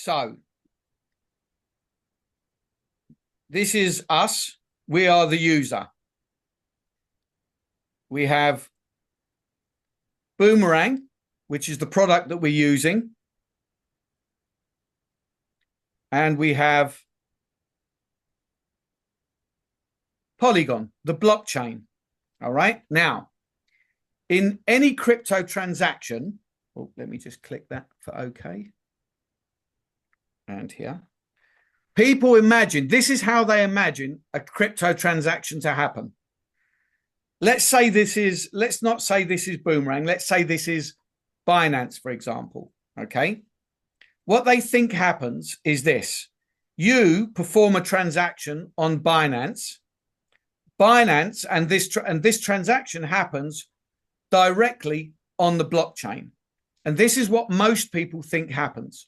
So this is us. We are the user. We have Boomerang, which is the product that we're using. And we have Polygon, the blockchain. All right. Now, in any crypto transaction, let me just click that for OK. And here, people imagine, this is how they imagine a crypto transaction to happen. Let's say this is, let's not say this is Boomerang. Let's say this is Binance, for example. Okay. What they think happens is this. You perform a transaction on Binance, and this transaction happens directly on the blockchain. And this is what most people think happens.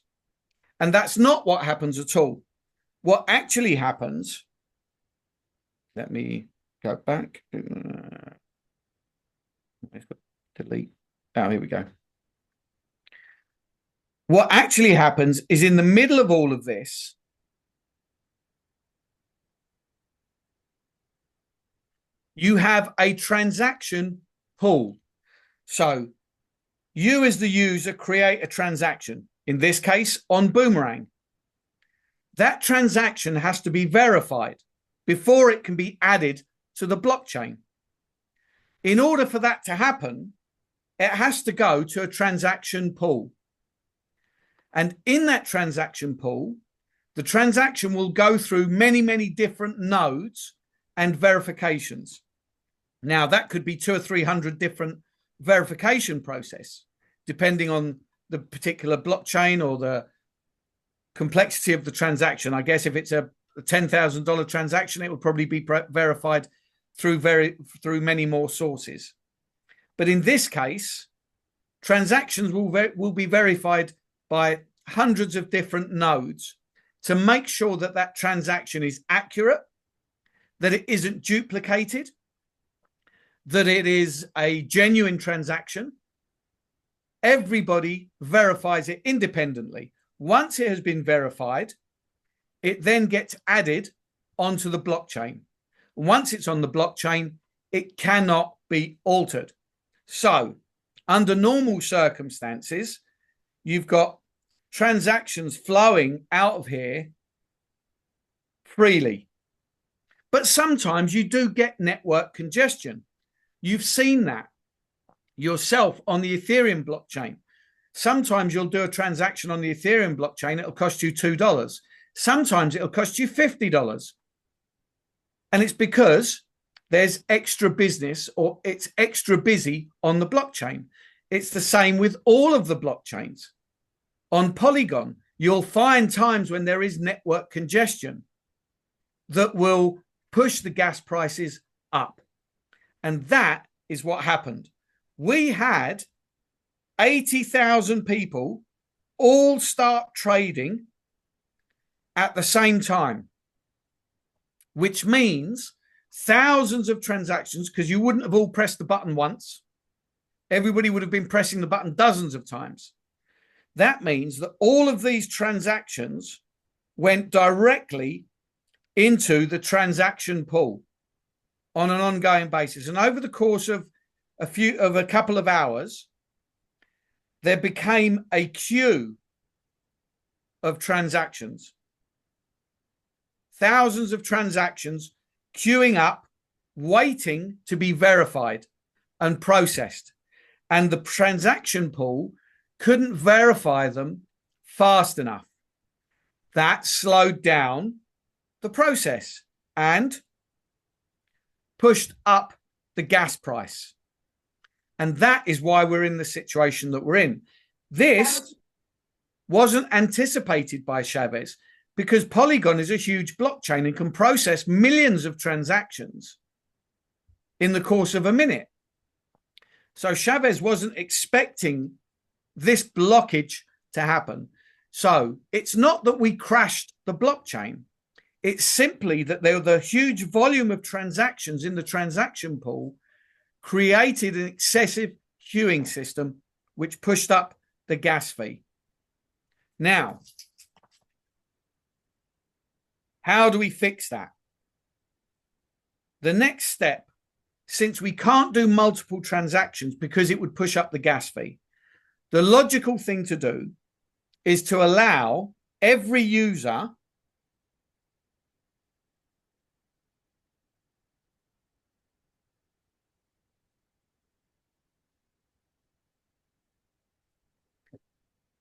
And that's not what happens at all. What actually happens, let me go back. Delete. Oh, here we go. What actually happens is in the middle of all of this, you have a transaction pool. So you as the user create a transaction, in this case on Boomerang. That transaction has to be verified before it can be added to the blockchain. In order for that to happen, it has to go to a transaction pool. And in that transaction pool, the transaction will go through many, many different nodes and verifications. Now, that could be 200 or 300 different verification process, depending on the particular blockchain or the complexity of the transaction. I guess if it's a $10,000 transaction, it will probably be verified through many more sources. But in this case, transactions will be verified by hundreds of different nodes to make sure that that transaction is accurate, that it isn't duplicated, that it is a genuine transaction. Everybody verifies it independently. Once it has been verified, it then gets added onto the blockchain. Once it's on the blockchain, it cannot be altered. So, under normal circumstances, you've got transactions flowing out of here freely. But sometimes you do get network congestion. You've seen that yourself on the Ethereum blockchain. Sometimes you'll do a transaction on the Ethereum blockchain, it'll cost you $2. Sometimes it'll cost you $50. And it's because there's extra business or it's extra busy on the blockchain. It's the same with all of the blockchains. On Polygon, you'll find times when there is network congestion that will push the gas prices up. And that is what happened. We had 80,000 people all start trading at the same time, which means thousands of transactions, because you wouldn't have all pressed the button once. Everybody would have been pressing the button dozens of times. That means that all of these transactions went directly into the transaction pool on an ongoing basis. And over the course of a couple of hours, there became a queue of transactions. Thousands of transactions queuing up, waiting to be verified and processed. And the transaction pool couldn't verify them fast enough. That slowed down the process and pushed up the gas price. And that is why we're in the situation that we're in. This wasn't anticipated by Chavez because Polygon is a huge blockchain and can process millions of transactions in the course of a minute. So Chavez wasn't expecting this blockage to happen. So it's not that we crashed the blockchain. It's simply that there was a huge volume of transactions in the transaction pool created an excessive queuing system, which pushed up the gas fee. Now, How do we fix that? The next step, since we can't do multiple transactions because it would push up the gas fee, the logical thing to do is to allow every user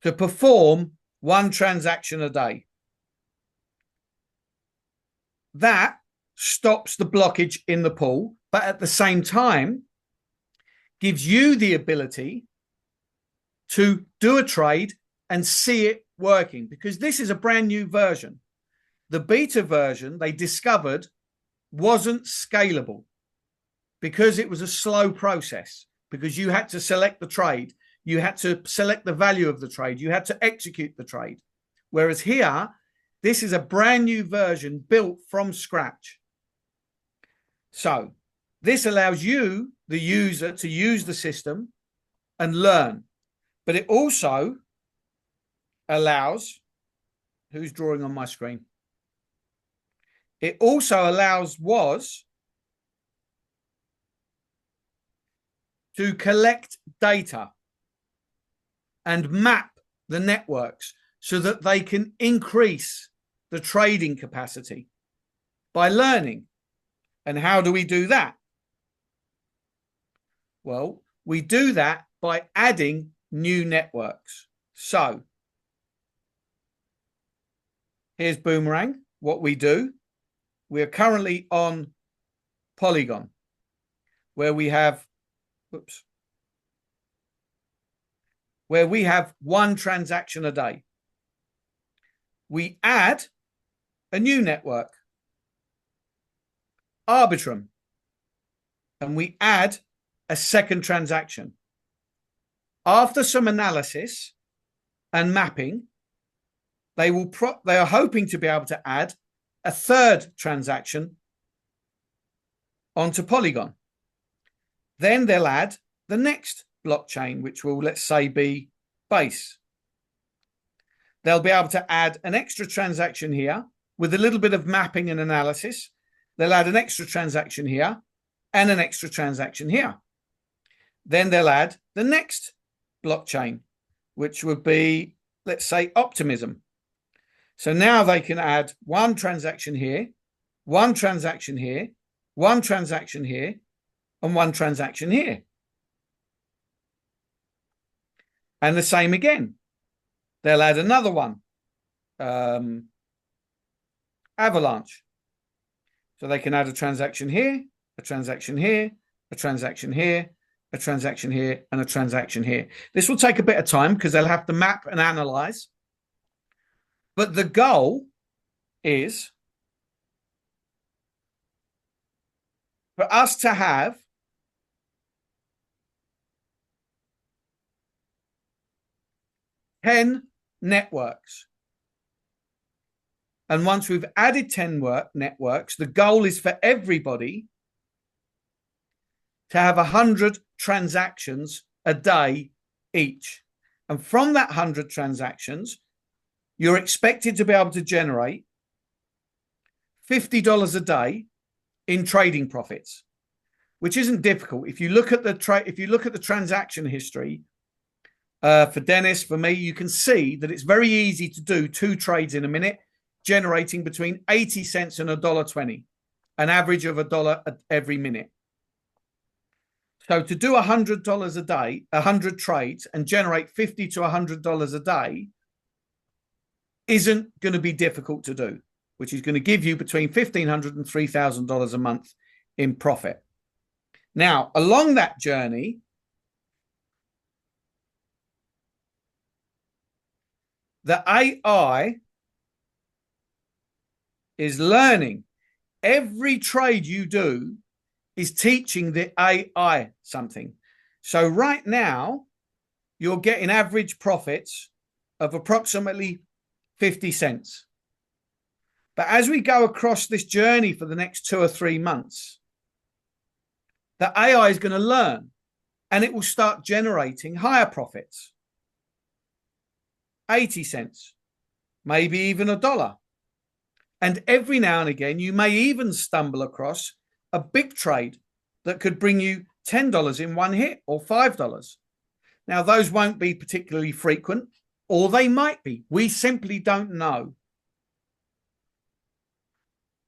to perform one transaction a day. That stops the blockage in the pool, but at the same time gives you the ability to do a trade and see it working, because this is a brand new version. The beta version they discovered wasn't scalable because it was a slow process, because you had to select the trade, you had to select the value of the trade, you had to execute the trade. Whereas here, this is a brand new version built from scratch. So this allows you, the user, to use the system and learn. But it also allows, who's drawing on my screen? It also allows WOZ to collect data and map the networks so that they can increase the trading capacity by learning. And how do we do that? Well, we do that by adding new networks. So here's Boomerang. What we do, we are currently on Polygon, where we have, one transaction a day. We add a new network, Arbitrum, and we add a second transaction. After some analysis and mapping, they are hoping to be able to add a third transaction onto Polygon. Then they'll add the next blockchain, which will, let's say, be Base. They'll be able to add an extra transaction here with a little bit of mapping and analysis. They'll add an extra transaction here and an extra transaction here. Then they'll add the next blockchain, which would be, let's say, Optimism. So now they can add one transaction here, one transaction here, one transaction here, and one transaction here. And the same again. They'll add another one, Avalanche. So they can add a transaction here, a transaction here, a transaction here, a transaction here, and a transaction here. This will take a bit of time because they'll have to map and analyze. But the goal is for us to have ten networks. And once we've added 10 networks, the goal is for everybody to have 100 transactions a day each. And from that 100 transactions, you're expected to be able to generate $50 a day in trading profits, which isn't difficult. If you look at the transaction history, for Dennis, for me, you can see that it's very easy to do 2 trades in a minute, generating between 80 cents and $1.20, an average of $1 every minute. So to do $100 a day, 100 trades, and generate $50 to $100 a day isn't going to be difficult to do, which is going to give you between $1,500 and $3,000 a month in profit. Now, along that journey, the AI is learning. Every trade you do is teaching the AI something. So right now, you're getting average profits of approximately 50 cents. But as we go across this journey for the next 2 or 3 months, the AI is going to learn and it will start generating higher profits. 80 cents, maybe even $1. And every now and again, you may even stumble across a big trade that could bring you $10 in one hit or $5. Now, those won't be particularly frequent, or they might be. We simply don't know.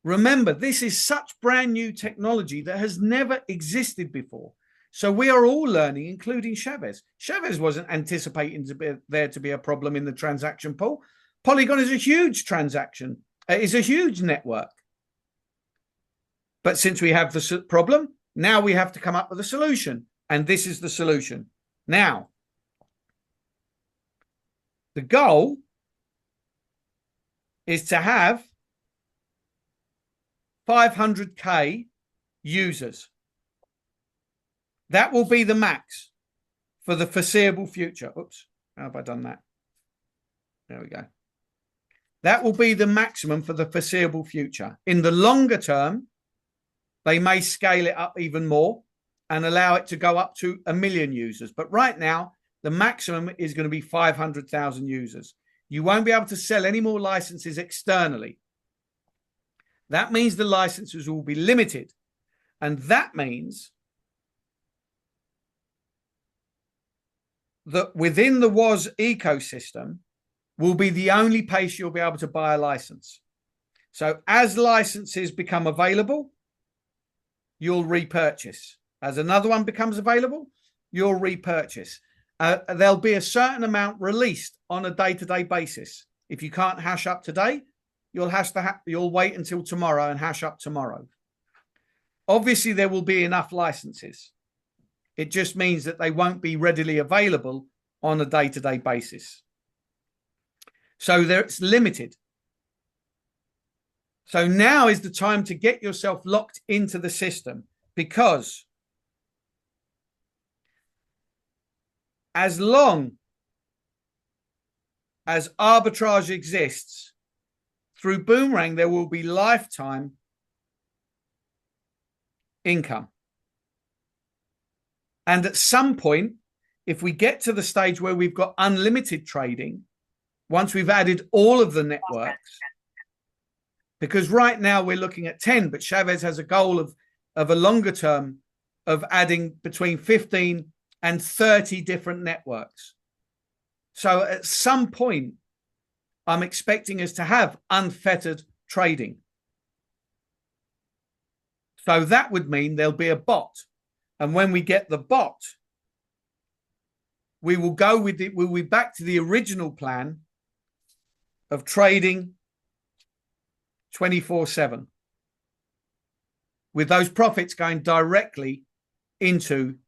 Remember, this is such brand new technology that has never existed before. So we are all learning, including Chavez. Chavez wasn't anticipating there to be a problem in the transaction pool. Polygon is a huge transaction. It is a huge network. But since we have the problem, now we have to come up with a solution. And this is the solution. Now, the goal is to have 500K users. That will be the max for the foreseeable future. Oops, how have I done that? There we go. That will be the maximum for the foreseeable future. In the longer term, they may scale it up even more and allow it to go up to 1 million users. But right now, the maximum is going to be 500,000 users. You won't be able to sell any more licenses externally. That means the licenses will be limited. And that means that within the WOS ecosystem will be the only place you'll be able to buy a license. So as licenses become available, you'll repurchase. As another one becomes available, you'll repurchase. There'll be a certain amount released on a day-to-day basis. If you can't hash up today, you'll wait until tomorrow and hash up tomorrow. Obviously, there will be enough licenses. It just means that they won't be readily available on a day-to-day basis. So it's limited. So now is the time to get yourself locked into the system, because as long as arbitrage exists, through Boomerang, there will be lifetime income. And at some point, if we get to the stage where we've got unlimited trading, once we've added all of the networks, because right now we're looking at 10, but Chavez has a goal of a longer term of adding between 15 and 30 different networks. So at some point, I'm expecting us to have unfettered trading. So that would mean there'll be a bot. And when we get the bot, we will go with it. We'll be back to the original plan of trading 24/7, with those profits going directly into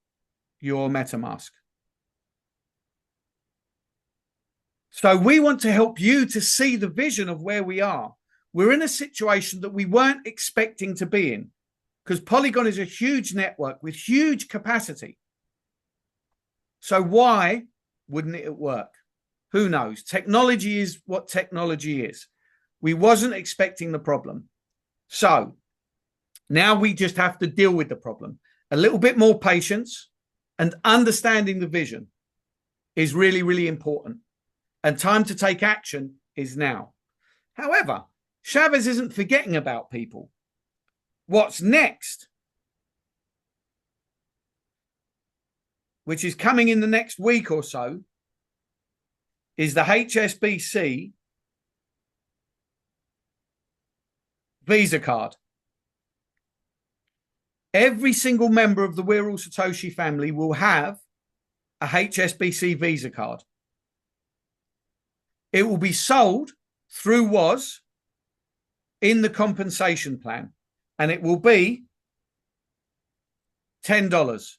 your MetaMask. So we want to help you to see the vision of where we are. We're in a situation that we weren't expecting to be in, because Polygon is a huge network with huge capacity. So why wouldn't it work? Who knows? Technology is what technology is. We wasn't expecting the problem. So now we just have to deal with the problem. A little bit more patience and understanding the vision is really, really important. And time to take action is now. However, Chavez isn't forgetting about people. What's next, which is coming in the next week or so, is the HSBC Visa card. Every single member of the We're All Satoshi family will have a HSBC Visa card. It will be sold through WOS in the compensation plan, and it will be $10.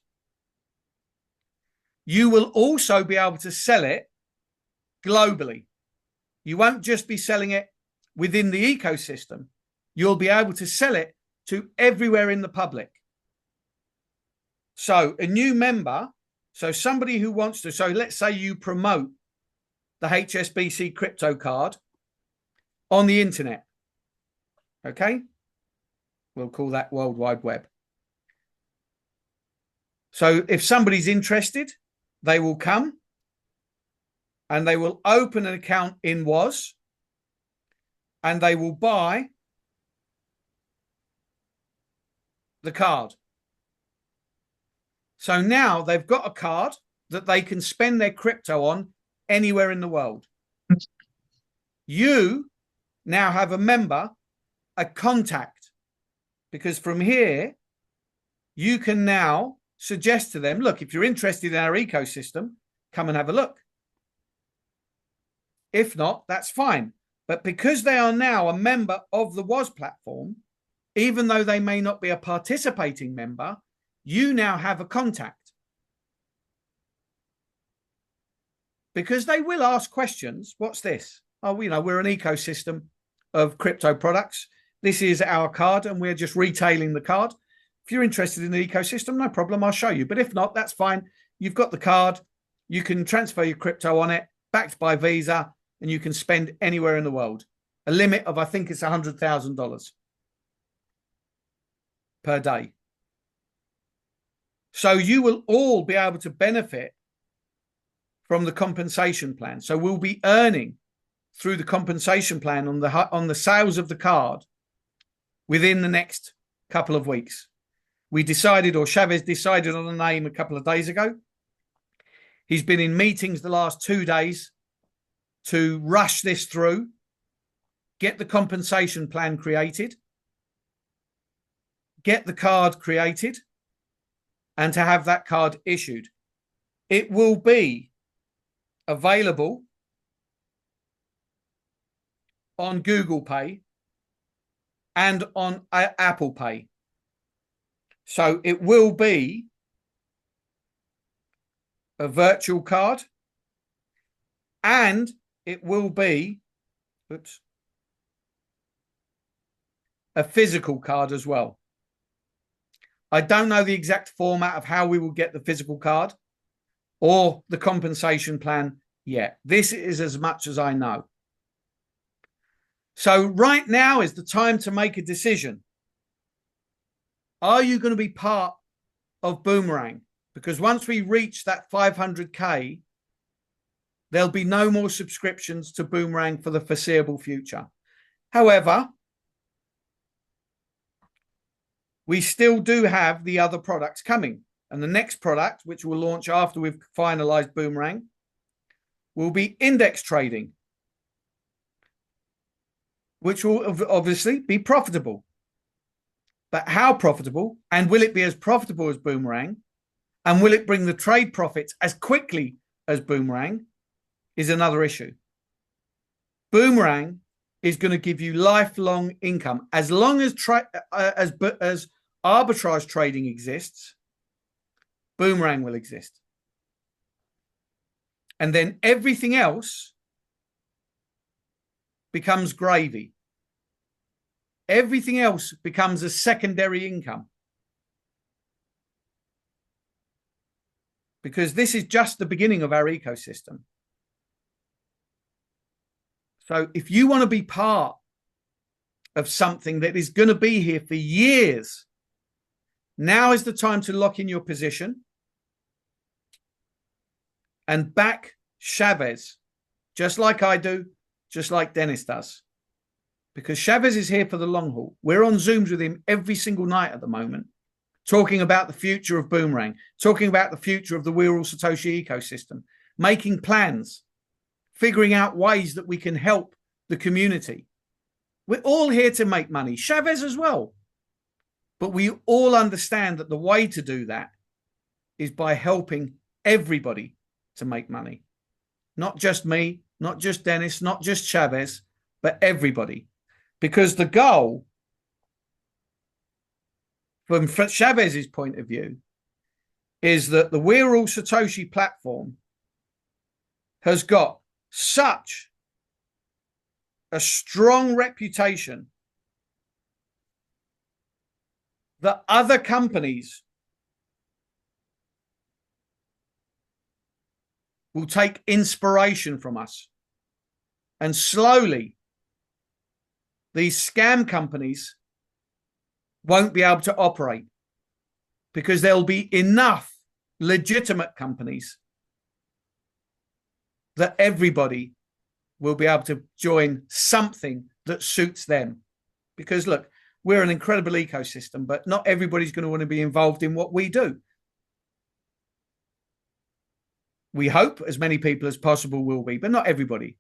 You will also be able to sell it globally. You won't just be selling it within the ecosystem. You'll be able to sell it to everywhere in the public. So a new member, so somebody who wants to, so let's say you promote the HSBC crypto card on the internet. Okay? We'll call that World Wide Web. So if somebody's interested, they will come and they will open an account in WOS, and they will buy the card. So now they've got a card that they can spend their crypto on anywhere in the world. You now have a member, a contact, because from here, you can now suggest to them, look, if you're interested in our ecosystem, come and have a look. If not, that's fine. But because they are now a member of the WOS platform, even though they may not be a participating member, you now have a contact. Because they will ask questions. What's this? Oh, we're an ecosystem of crypto products. This is our card and we're just retailing the card. If you're interested in the ecosystem, no problem, I'll show you. But if not, that's fine. You've got the card. You can transfer your crypto on it, backed by Visa, and you can spend anywhere in the world. A limit of, I think it's $100,000 per day. So you will all be able to benefit from the compensation plan. So we'll be earning through the compensation plan on the sales of the card within the next couple of weeks. We decided, or Chavez decided on a name a couple of days ago. He's been in meetings the last 2 days to rush this through, get the compensation plan created, get the card created, and to have that card issued. It will be available on Google Pay and on Apple Pay. So it will be a virtual card and it will be a physical card as well. I don't know the exact format of how we will get the physical card or the compensation plan yet. This is as much as I know. So right now is the time to make a decision. Are you going to be part of Boomerang? Because once we reach that 500K, there'll be no more subscriptions to Boomerang for the foreseeable future. However, we still do have the other products coming. And the next product, which we'll launch after we've finalized Boomerang, will be index trading, which will obviously be profitable. But how profitable? And will it be as profitable as Boomerang? And will it bring the trade profits as quickly as Boomerang? Is another issue. Boomerang is going to give you lifelong income. As long as arbitrage trading exists, Boomerang will exist. And then everything else becomes gravy. Everything else becomes a secondary income. Because this is just the beginning of our ecosystem. So if you want to be part of something that is going to be here for years, now is the time to lock in your position and back Chavez, just like I do, just like Dennis does. Because Chavez is here for the long haul. We're on Zooms with him every single night at the moment, talking about the future of Boomerang, talking about the future of the We're All Satoshi ecosystem, making plans, figuring out ways that we can help the community. We're all here to make money, Chavez as well. But we all understand that the way to do that is by helping everybody to make money. Not just me, not just Dennis, not just Chavez, but everybody. Because the goal, from Chavez's point of view, is that the We're All Satoshi platform has got such a strong reputation that other companies will take inspiration from us. And slowly, these scam companies won't be able to operate because there'll be enough legitimate companies that everybody will be able to join something that suits them. Because look, we're an incredible ecosystem, but not everybody's going to want to be involved in what we do. We hope as many people as possible will be, but not everybody.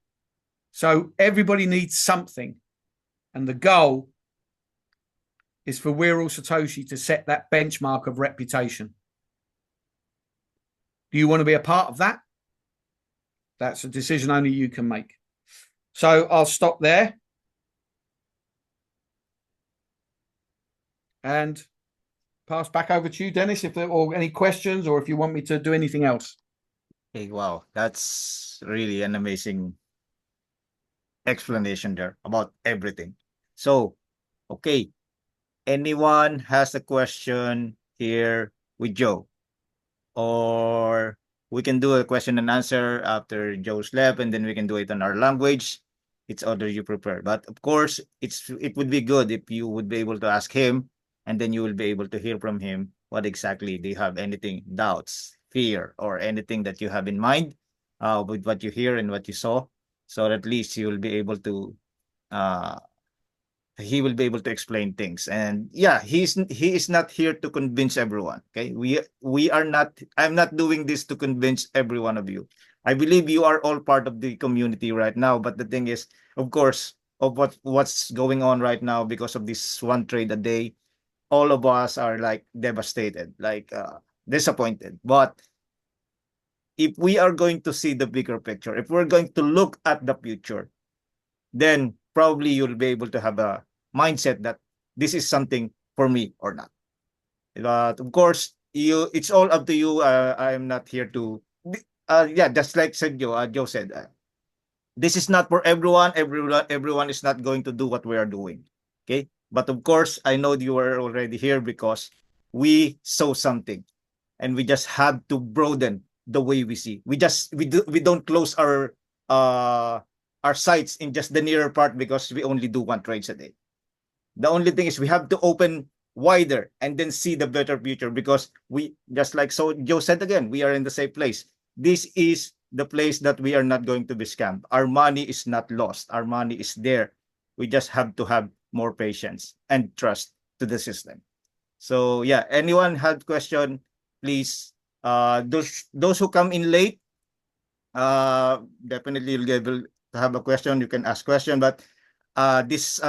So everybody needs something. And the goal is for We're All Satoshi to set that benchmark of reputation. Do you want to be a part of that? That's a decision only you can make. So I'll stop there. And pass back over to you, Dennis, if there are any questions or if you want me to do anything else. Hey, wow, that's really an amazing explanation there about everything. So, okay, anyone has a question here with Joe? Or we can do a question and answer after Joe's left, and then we can do it in our language. It's order you prepare. But of course, it would be good if you would be able to ask him, and then you will be able to hear from him what exactly do you have anything, doubts, fear, or anything that you have in mind with what you hear and what you saw. So at least you will be able to he will be able to explain things. And yeah, he is not here to convince everyone. Okay, we are not. I'm not doing this to convince every one of you. I believe you are all part of the community right now. But the thing is, of course, of what's going on right now because of this one trade a day, all of us are like devastated, like disappointed. But if we are going to see the bigger picture, if we're going to look at the future, then probably you'll be able to have a mindset that this is something for me or not. But of course, it's all up to you. I'm not here to, yeah, just like said Joe said, this is not for everyone. Everyone is not going to do what we are doing. Okay, but of course, I know you are already here because we saw something, and we just have to broaden the way we see. We don't close our sights in just the nearer part because we only do one trades a day. The only thing is we have to open wider and then see the better future because we, just like so Joe said again, we are in the same place. This is the place that we are not going to be scammed. Our money is not lost. Our money is there. We just have to have more patience and trust to the system. So yeah, anyone had question, please. Those who come in late, definitely you'll be able to have a question. You can ask question, but this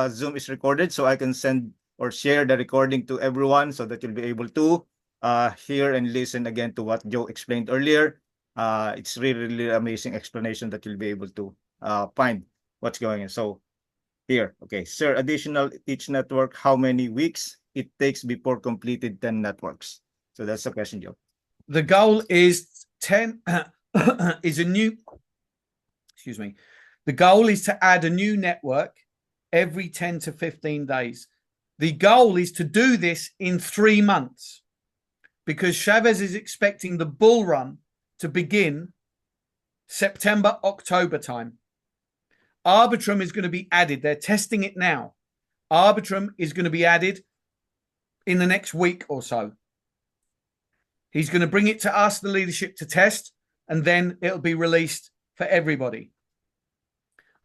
Zoom is recorded, so I can send or share the recording to everyone so that you'll be able to hear and listen again to what Joe explained earlier. It's really amazing explanation that you'll be able to find what's going on. So here, okay, sir, additional each network, how many weeks it takes before completed 10 networks? So that's the question, Joe. The goal is 10 is a new, excuse me. The goal is to add a new network every 10 to 15 days. The goal is to do this in 3 months because Chavez is expecting the bull run to begin September, October time. Arbitrum is going to be added. They're testing it now. Arbitrum is going to be added in the next week or so. He's going to bring it to us, the leadership, to test, and then it'll be released for everybody.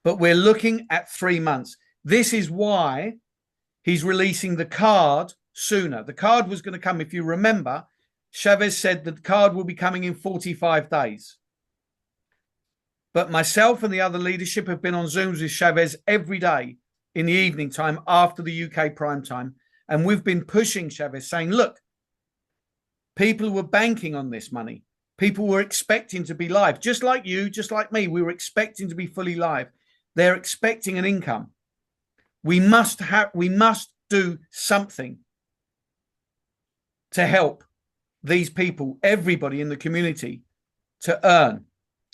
But we're looking at 3 months. This is why he's releasing the card sooner. The card was going to come, if you remember, Chavez said that the card will be coming in 45 days. But myself and the other leadership have been on Zooms with Chavez every day in the evening time after the UK prime time. And we've been pushing Chavez saying, look, people were banking on this money. People were expecting to be live, just like you, just like me. We were expecting to be fully live. They're expecting an income. We must do something to help these people, everybody in the community, to earn.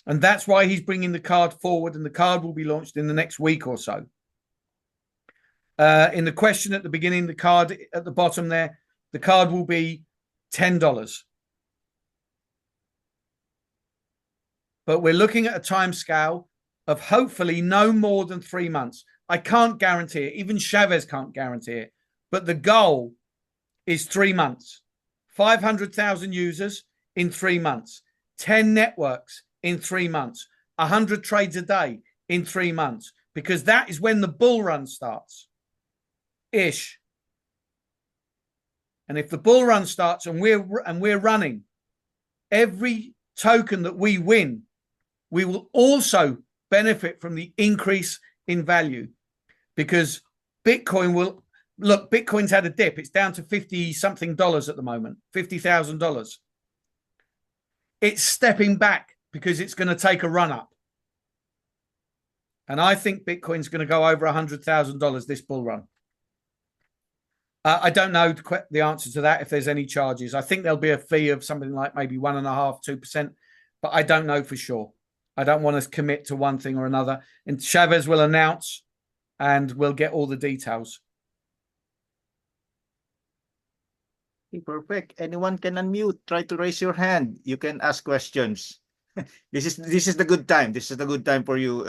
And that's why he's bringing the card forward, and the card will be launched in the next week or so. In the question at the beginning, the card at the bottom there, the card will be $10. But we're looking at a time scale of hopefully no more than 3 months. I can't guarantee it. Even Chavez can't guarantee it. But the goal is 3 months. 500,000 users in 3 months. 10 networks in 3 months. 100 trades a day in 3 months. Because that is when the bull run starts. ish. And if the bull run starts and we're running, every token that we win, we will also benefit from the increase in value, because Bitcoin will look. Bitcoin's had a dip. It's down to $50-something at the moment, $50,000. It's stepping back because it's going to take a run up. And I think Bitcoin's going to go over $100,000 this bull run. I don't know the answer to that, if there's any charges. I think there'll be a fee of something like maybe 1.5%, 2%, but I don't know for sure. I don't want to commit to one thing or another. And Chavez will announce and we'll get all the details. Okay, perfect. Anyone can unmute. Try to raise your hand. You can ask questions. This is the good time. This is the good time for you.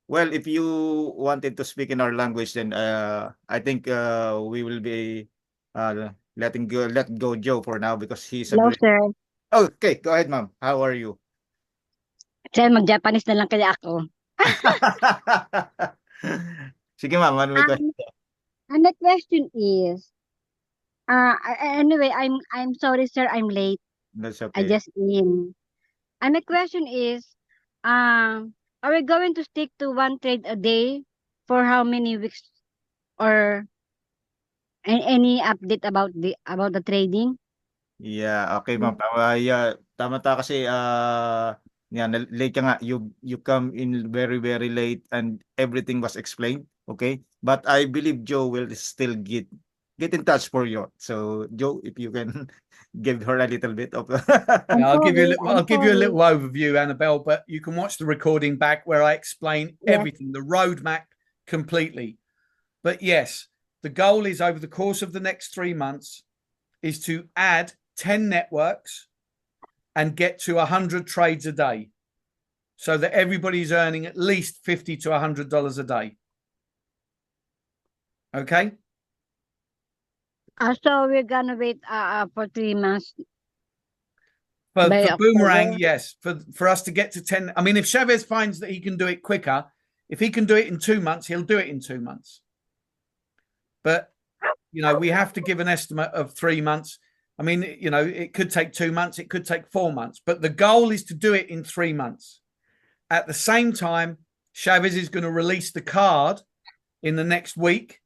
Well, if you wanted to speak in our language, then I think we will be let go Joe for now, because he's a Hello, very... sir. Oh, okay, go ahead, ma'am. How are you? Sir, mag-Japanese na lang kaya ako. Sige, ma'am. Ano may question? And the question is, anyway, I'm sorry, sir, I'm late. That's I okay. just in. And the question is, are we going to stick to one trade a day for how many weeks, or any update about the trading? Yeah, okay, ma'am. Yeah, tama ta kasi late ka nga. You come in very very late and everything was explained, okay? But I believe Joe will still get in touch for you. So Joe, if you can give her a little bit of Yeah, I'll give you a sorry. little overview, Annabelle, but you can watch the recording back where I explain everything, the roadmap completely. But yes, the goal is, over the course of the next 3 months, is to add 10 networks and get to 100 trades a day, so that everybody's earning at least $50 to $100 a day. Okay? So we're gonna wait for 3 months. For Boomerang, October. yes. For us to get to 10. I mean, if Chavez finds that he can do it quicker, if he can do it in 2 months, he'll do it in 2 months. But, we have to give an estimate of 3 months. I mean, it could take 2 months, it could take 4 months, but the goal is to do it in 3 months. At the same time, Chavez is going to release the card in the next week,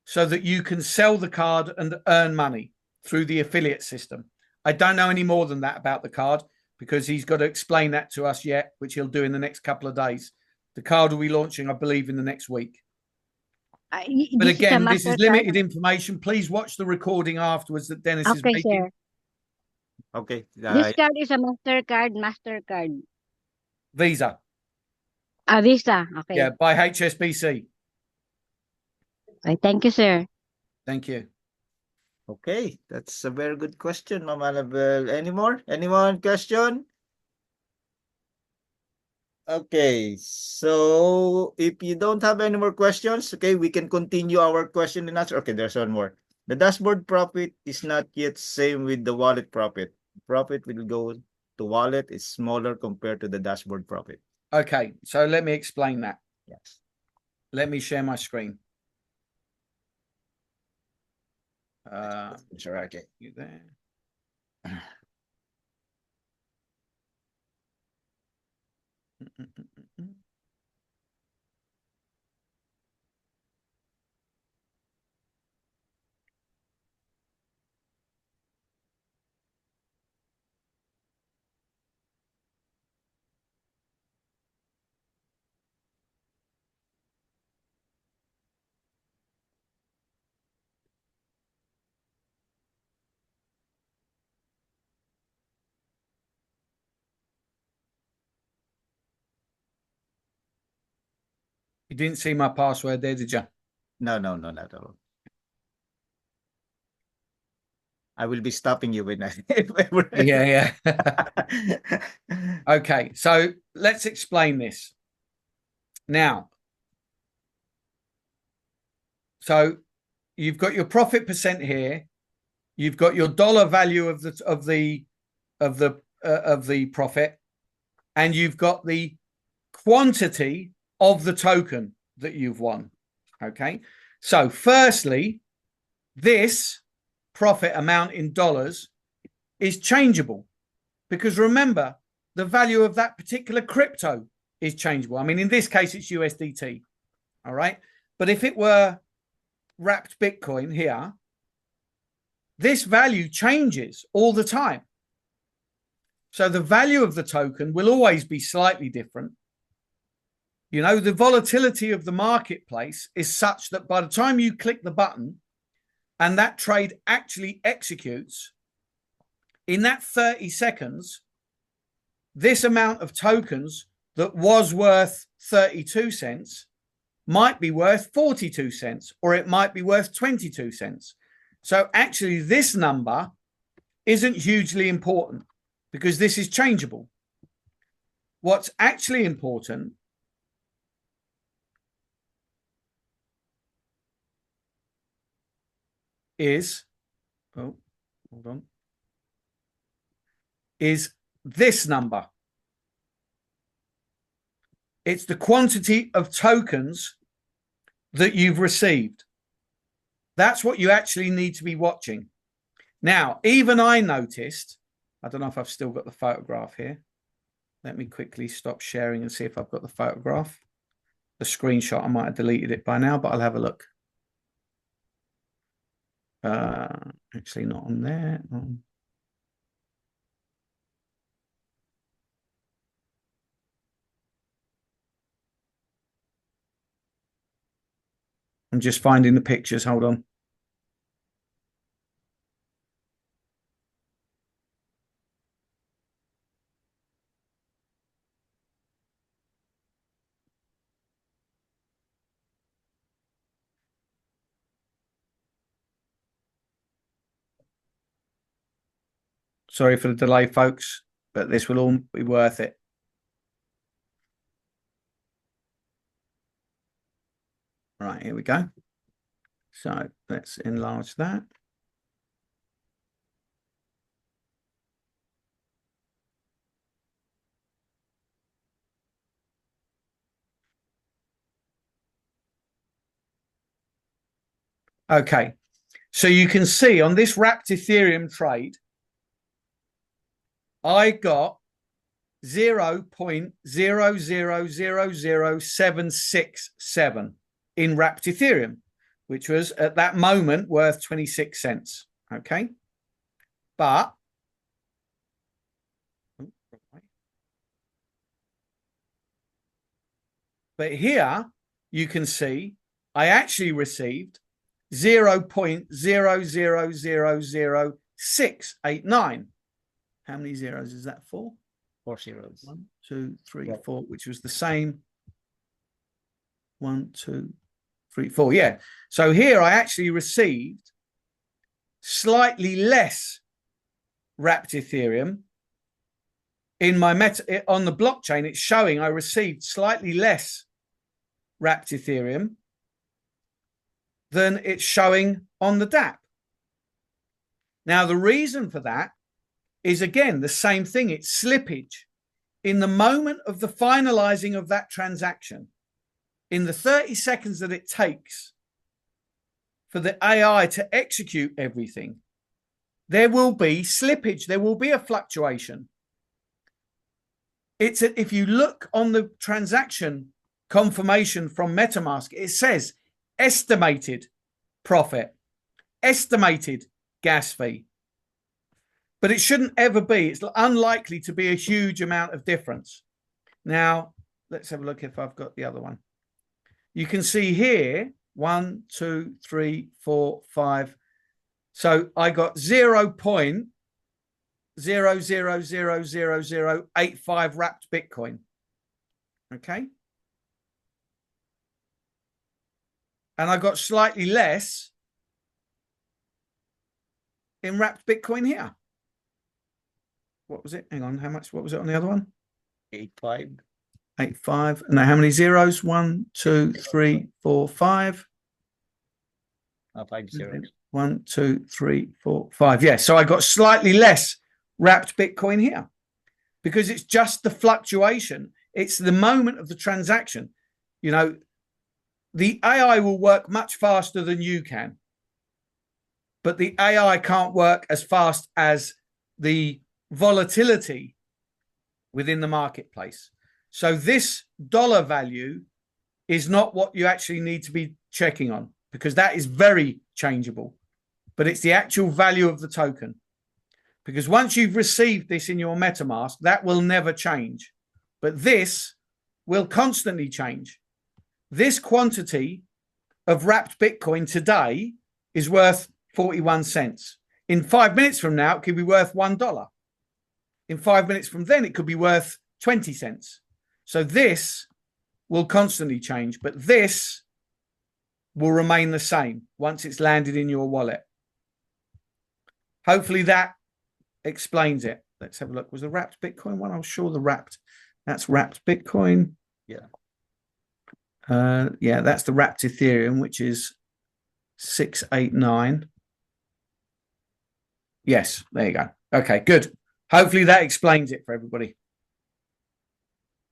so that you can sell the card and earn money through the affiliate system. I don't know any more than that about the card, because he's got to explain that to us yet, which he'll do in the next couple of days. The card will be launching, I believe, in the next week. But again, this is limited information. Please watch the recording afterwards that Dennis is making. Sir. Okay. This card is a MasterCard. Visa. Visa. Okay. Yeah, by HSBC. Okay, thank you, sir. Thank you. Okay, that's a very good question, Ma'am Annabelle. Any more? Anyone question? Okay, so if you don't have any more questions, okay, we can continue our question and answer. Okay, there's one more. The dashboard profit is not yet same with the wallet profit. Profit will go to wallet is smaller compared to the dashboard profit. Okay, so let me explain that. Yes. Let me share my screen. Sure, okay. You there? You didn't see my password there, did you? No, not at all. I will be stopping you when Yeah. Okay, so let's explain this now. So you've got your profit percent here. You've got your dollar value of the profit, and you've got the quantity of the token that you've won. Okay, So firstly, this profit amount in dollars is changeable, because remember, the value of that particular crypto is changeable. I mean, in this case, it's USDT. All right. But if it were wrapped Bitcoin here, this value changes all the time. So the value of the token will always be slightly different. You know, the volatility of the marketplace is such that by the time you click the button and that trade actually executes, in that 30 seconds, this amount of tokens that was worth 32 cents might be worth 42 cents, or it might be worth 22 cents. So actually this number isn't hugely important because this is changeable. What's actually important is, oh, hold on, is this number. It's the quantity of tokens that you've received. That's what you actually need to be watching. Now, even I noticed, I don't know if I've still got the photograph here. Let me quickly stop sharing and see if I've got the photograph. The screenshot, I might have deleted it by now, but I'll have a look. Actually not on there. I'm just finding the pictures. Hold on. Sorry for the delay, folks, but this will all be worth it. Right, here we go. So let's enlarge that. Okay, so you can see on this wrapped Ethereum trade, I got 0.0000767 in wrapped Ethereum, which was at that moment worth 26 cents. Okay. But here you can see I actually received 0.0000689. How many zeros is that for? 4 zeros. 1, 2, 3, 4, which was the same. 1, 2, 3, 4. Yeah. So here I actually received slightly less wrapped Ethereum in my on the blockchain. It's showing I received slightly less wrapped Ethereum than it's showing on the DApp. Now, the reason for that is, again, the same thing. It's slippage. In the moment of the finalizing of that transaction, in the 30 seconds that it takes for the AI to execute everything, there will be slippage. There will be a fluctuation. If you look on the transaction confirmation from MetaMask, it says estimated profit, estimated gas fee. But it shouldn't ever be. It's unlikely to be a huge amount of difference. Now, let's have a look if I've got the other one. You can see here, 1, 2, 3, 4, 5. So I got 0.0000085 wrapped Bitcoin. Okay. And I got slightly less in wrapped Bitcoin here. What was it? Hang on. How much? What was it on the other one? 85. 85. And now how many zeros? 1, 2, 3, 4, 5. 5 zeros. 1, 2, 3, 4, 5. Yeah. So I got slightly less wrapped Bitcoin here because it's just the fluctuation. It's the moment of the transaction. You know, the AI will work much faster than you can, but the AI can't work as fast as the volatility within the marketplace. So this dollar value is not what you actually need to be checking on, because that is very changeable, but it's the actual value of the token. Because once you've received this in your MetaMask, that will never change. But this will constantly change. This quantity of wrapped Bitcoin today is worth 41 cents. In 5 minutes from now, it could be worth $1. In 5 minutes from then, it could be worth 20 cents. So this will constantly change, but this will remain the same once it's landed in your wallet. Hopefully that explains it. Let's have a look. Was the wrapped Bitcoin one? I'm sure the wrapped. That's wrapped Bitcoin. Yeah. Yeah, that's the wrapped Ethereum, which is 689. Yes, there you go. Okay, good. Hopefully that explains it for everybody.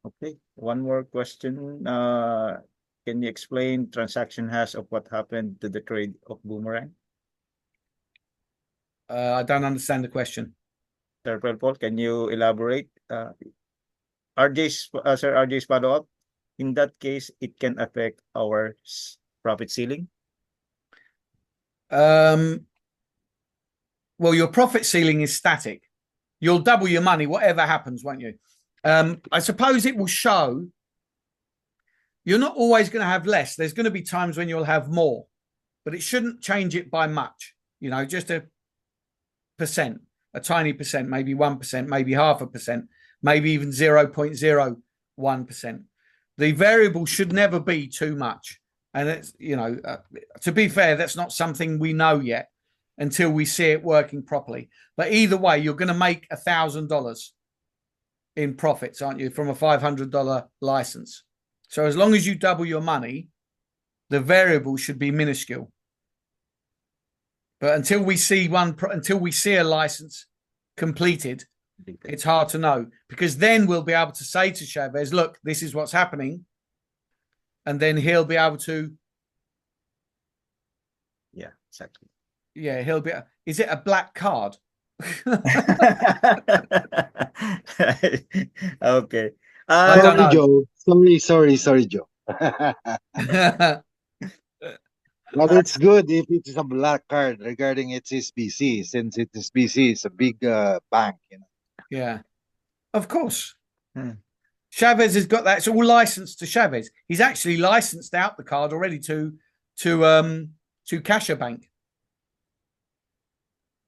Okay, one more question. Can you explain transaction hash of what happened to the trade of Boomerang? I don't understand the question. Sir Paul, can you elaborate? Sir RJ's follow-up. In that case, it can affect our profit ceiling. Well, your profit ceiling is static. You'll double your money, whatever happens, won't you? I suppose it will show you're not always going to have less. There's going to be times when you'll have more, but it shouldn't change it by much. You know, just a percent, a tiny percent, maybe 1%, maybe 0.5%, maybe even 0.01%. The variable should never be too much. And it's, you know, to be fair, that's not something we know yet until we see it working properly. But either way, you're going to make $1,000 in profits, aren't you, from a $500 license? So as long as you double your money, the variable should be minuscule. But until we see a license completed, it's hard to know, because then we'll be able to say to Chavez, look, this is what's happening. And then he'll be able to. Yeah, exactly. Yeah, he'll be. Is it a black card? Okay. I don't know. Joe. Sorry, Joe. But it's good if it's a black card regarding HSBC, since HSBC is a big bank, you know. Yeah, of course. Chavez has got that. It's all licensed to Chavez. He's actually licensed out the card already to CaixaBank.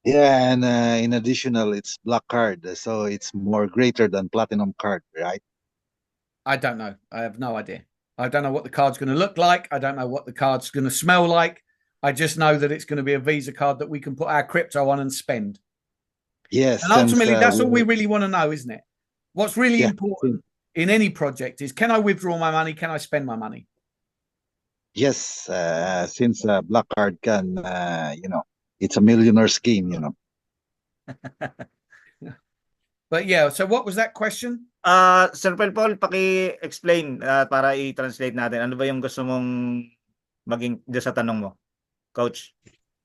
Yeah, and in additional, it's black card, so it's more greater than platinum card, right? I don't know. I have no idea. I don't know what the card's going to look like. I don't know what the card's going to smell like. I just know that it's going to be a Visa card that we can put our crypto on and spend. Yes. And ultimately, that's all we really want to know, isn't it? What's really important in any project is, can I withdraw my money? Can I spend my money? Yes, since black card can, it's a millionaire scheme, you know. But yeah, so what was that question? Sir Paul, paki-explain para i-translate natin. Ano ba yung gusto mong maging sa tanong mo, Coach?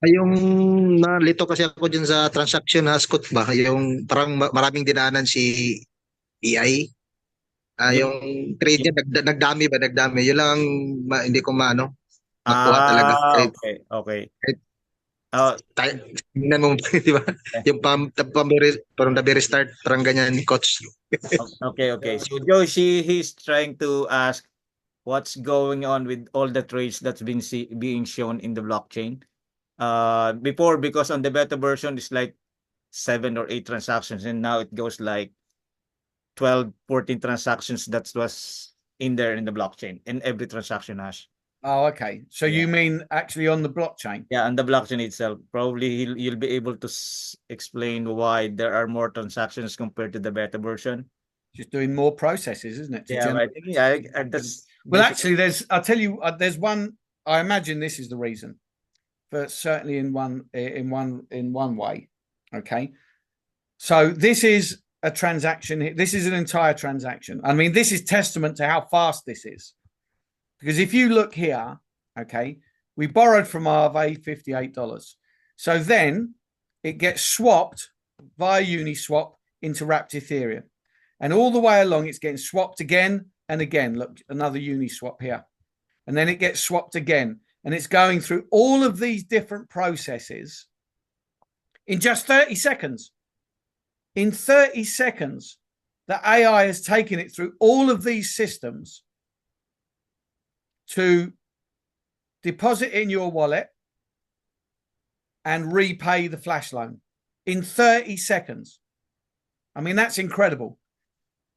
Yung nalito kasi ako dyan sa transaction haskot ba? Yung parang maraming dinaanan si AI. Yung trade niya, nagdami ba? Nagdami. Yun lang hindi ko makuha talaga. Okay. Tingnan mo, di ba? Yung parang na-restart, parang ganyan ni Coach. Okay. So Joe, he's trying to ask what's going on with all the trades that's been being shown in the blockchain. Before, because on the beta version it's like 7 or 8 transactions, and now it goes like 12, 14 transactions that was in there in the blockchain, in every transaction hash. Oh, okay. So you mean actually on the blockchain? Yeah, on the blockchain itself. Probably you'll be able to explain why there are more transactions compared to the beta version. Just doing more processes, isn't it? I think that's. Well, actually, I'll tell you, there's one. I imagine this is the reason, but certainly in one way. Okay, so this is a transaction. This is an entire transaction. I mean, this is testament to how fast this is. Because if you look here, okay, we borrowed from Aave $58. So then it gets swapped via Uniswap into wrapped Ethereum. And all the way along, it's getting swapped again and again. Look, another Uniswap here. And then it gets swapped again. And it's going through all of these different processes in just 30 seconds. In 30 seconds, the AI has taken it through all of these systems to deposit in your wallet and repay the flash loan in 30 seconds. I mean, that's incredible.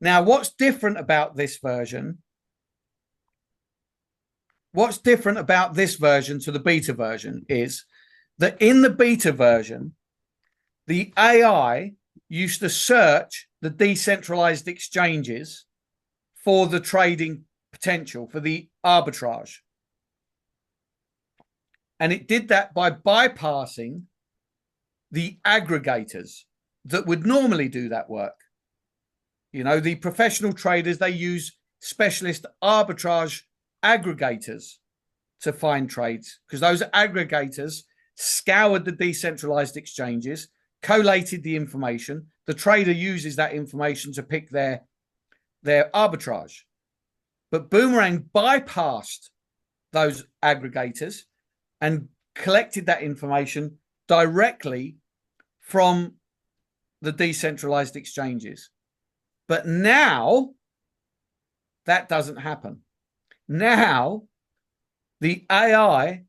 Now, what's different about this version? What's different about this version to the beta version is that in the beta version, the AI used to search the decentralized exchanges for the trading potential, for the arbitrage. And it did that by bypassing the aggregators that would normally do that work. You know, the professional traders, they use specialist arbitrage aggregators to find trades, because those aggregators scoured the decentralized exchanges, collated the information. The trader uses that information to pick their arbitrage. But Boomerang bypassed those aggregators and collected that information directly from the decentralized exchanges. But now that doesn't happen. Now the AI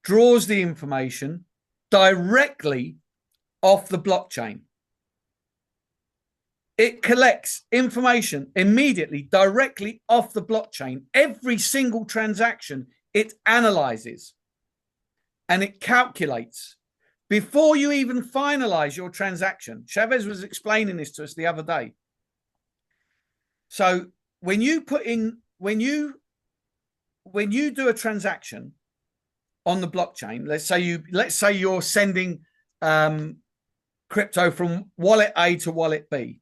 draws the information directly off the blockchain. It collects information immediately, directly off the blockchain. Every single transaction it analyzes and it calculates before you even finalize your transaction. Chavez was explaining this to us the other day. So when you do a transaction on the blockchain, let's say you're sending crypto from wallet A to wallet B.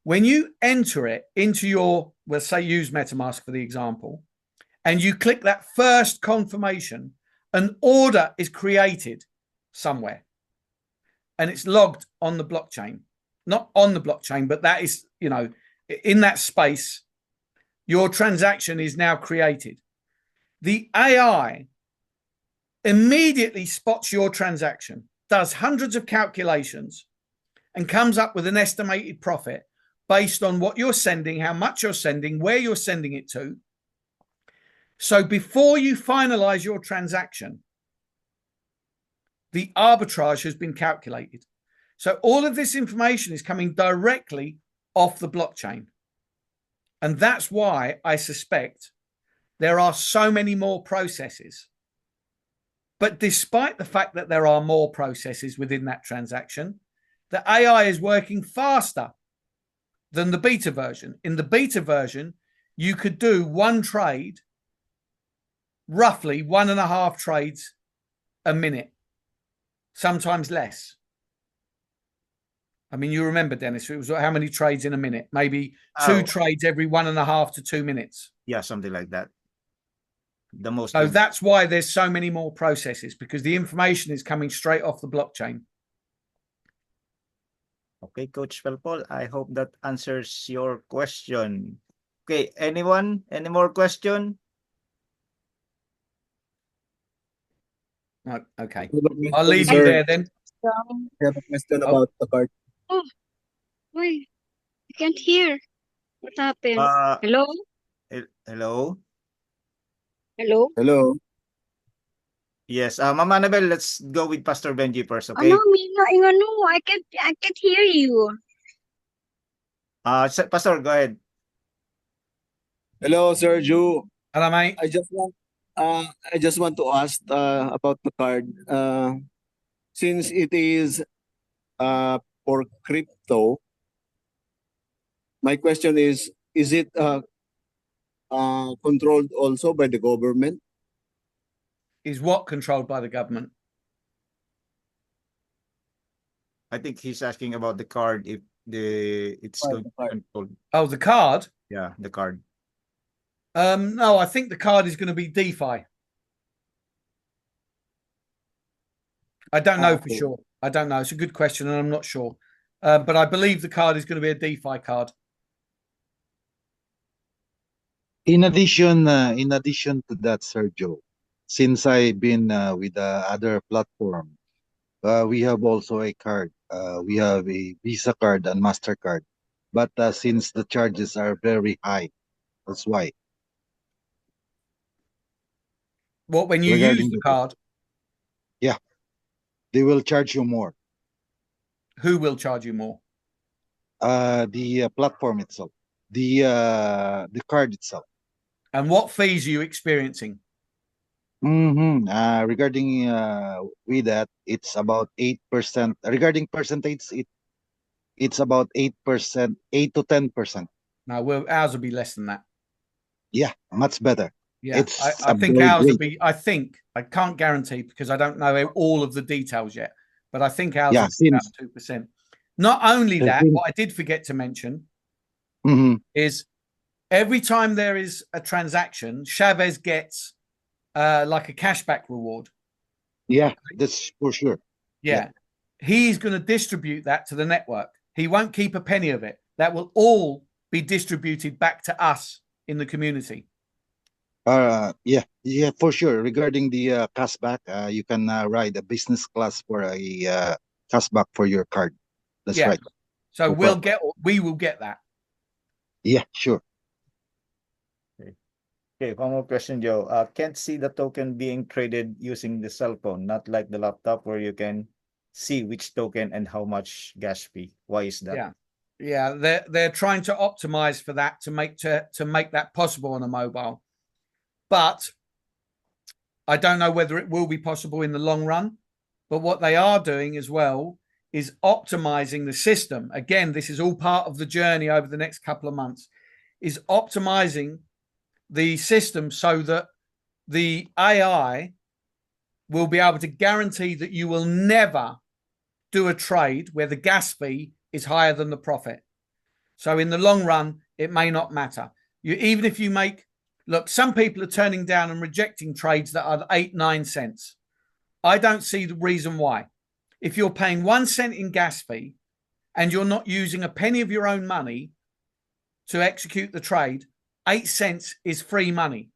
When you enter it into your, let's say use MetaMask for the example, and you click that first confirmation, an order is created somewhere and it's logged on the blockchain. Not on the blockchain, but that is, you know, in that space, your transaction is now created. The AI immediately spots your transaction, does hundreds of calculations, and comes up with an estimated profit based on what you're sending, how much you're sending, where you're sending it to. So before you finalize your transaction, the arbitrage has been calculated. So all of this information is coming directly off the blockchain. And that's why I suspect there are so many more processes. But despite the fact that there are more processes within that transaction, the AI is working faster than the beta version. In the beta version, you could do one trade, roughly 1.5 trades a minute, sometimes less. I mean, you remember, Dennis, it was how many trades in a minute? Maybe two trades every 1.5 to 2 minutes. Yeah, something like that. The most. So that's why there's so many more processes, because the information is coming straight off the blockchain. Okay, Coach Pelpol, I hope that answers your question. Okay, anyone? Any more question? No, okay. I'll leave you there then. I have a question Oh. about the card. Oh, wait, I can't hear. What happened? Hello? Hello? Hello? Hello. Yes, Mama Annabelle, let's go with Pastor Benji first, okay? Ano, Mina, ano, I can't hear you. Pastor, go ahead. Hello, Sir Ju. Hello, mate. I just want to ask about the card. Since it is for crypto, my question is it controlled also by the government? Is what controlled by the government? I think he's asking about the card, if it's Right, going the to card. be controlled. Oh, the card? Yeah, the card. No, I think the card is going to be DeFi. I don't know for Okay. sure. I don't know. It's a good question, and I'm not sure. But I believe the card is going to be a DeFi card. In addition to that, Sergio, since I've been with the other platform, we have also a card. We have a Visa card and Mastercard, but since the charges are very high, that's why. What, when you use Regarding the the card, yeah, they will charge you more. who will charge you more? The platform itself, the card itself. And what fees are you experiencing? Regarding with that, it's about 8%. Regarding percentage, it's about 8%, 8 to 10%. No, ours will be less than that. Yeah, much better. Yeah, It's I think very ours will great. be. I can't guarantee because I don't know all of the details yet, but I think ours Yeah, will be about 2%. Not only that, since what I did forget to mention mhm, is every time there is a transaction, Chavez gets like a cashback reward. yeah, that's for sure. Yeah. He's going to distribute that to the network. He won't keep a penny of it. That will all be distributed back to us in the community. Yeah, for sure. Regarding the cashback, you can ride a business class for a cashback for your card. That's Yeah. right. So No problem. we will get that. Yeah, sure. Okay, one more question, Joe. Can't see the token being traded using the cell phone, not like the laptop where you can see which token and how much gas fee. Why is that? Yeah. They're trying to optimize for that to make that possible on a mobile. But I don't know whether it will be possible in the long run. But what they are doing as well is optimizing the system. Again, this is all part of the journey over the next couple of months, is optimizing the system so that the AI will be able to guarantee that you will never do a trade where the gas fee is higher than the profit. So in the long run, it may not matter. Even if you make, look, some people are turning down and rejecting trades that are 8-9 cents. I don't see the reason why. If you're paying 1 cent in gas fee and you're not using a penny of your own money to execute the trade, 8 cents is free money.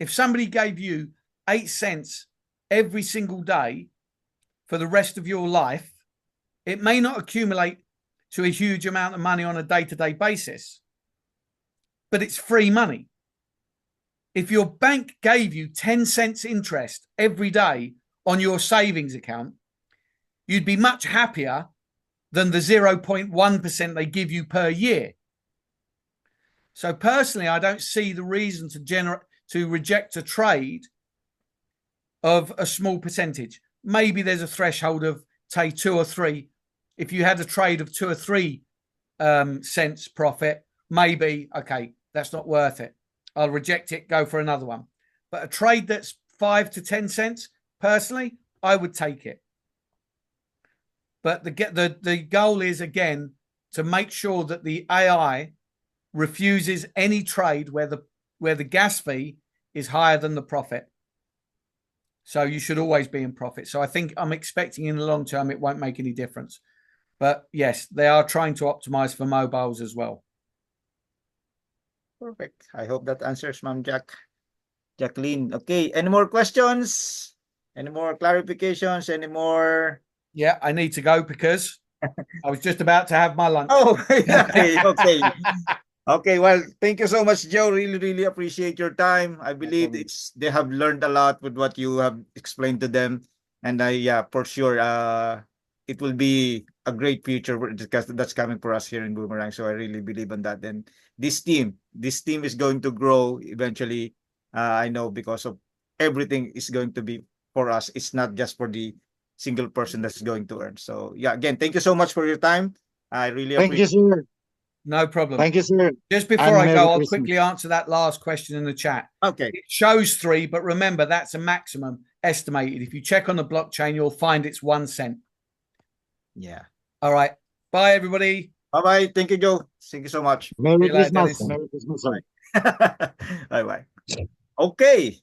If somebody gave you 8 cents every single day for the rest of your life, it may not accumulate to a huge amount of money on a day-to-day basis, but it's free money. If your bank gave you 10 cents interest every day on your savings account, you'd be much happier than the 0.1% they give you per year. So personally, I don't see the reason to reject a trade of a small percentage. Maybe there's a threshold of, say, 2 or 3. If you had a trade of 2 or 3 cents profit, maybe, okay, that's not worth it. I'll reject it, go for another one. But a trade that's 5 to 10 cents, personally, I would take it. But the goal is, again, to make sure that the AI refuses any trade where the gas fee is higher than the profit. So you should always be in profit. So I think I'm expecting in the long term it won't make any difference. But yes, they are trying to optimize for mobiles as well. Perfect. I hope that answers Ma'am Jacqueline. Okay, any more questions? Any more clarifications? Any more? Yeah, I need to go because I was just about to have my lunch. Oh, okay. Okay, well, thank you so much, Joe. Really, really appreciate your time. I believe they have learned a lot with what you have explained to them. And for sure, it will be a great future because that's coming for us here in Boomerang. So I really believe in that. And this team is going to grow eventually. I know because of everything is going to be for us. It's not just for the single person that's going to earn. So yeah, again, thank you so much for your time. I really Thank you, appreciate. sir. No problem. Thank you, sir. Just before And I Merry go, I'll Christmas. quickly answer that last question in the chat. Okay. It shows 3, but remember, that's a maximum estimated. If you check on the blockchain, you'll find it's 1 cent. Yeah. All right. Bye, everybody. Bye-bye. Thank you, Joe. Thank you so much. Merry See you later, Christmas. Dennis. Merry Christmas, sir. Bye-bye. Okay.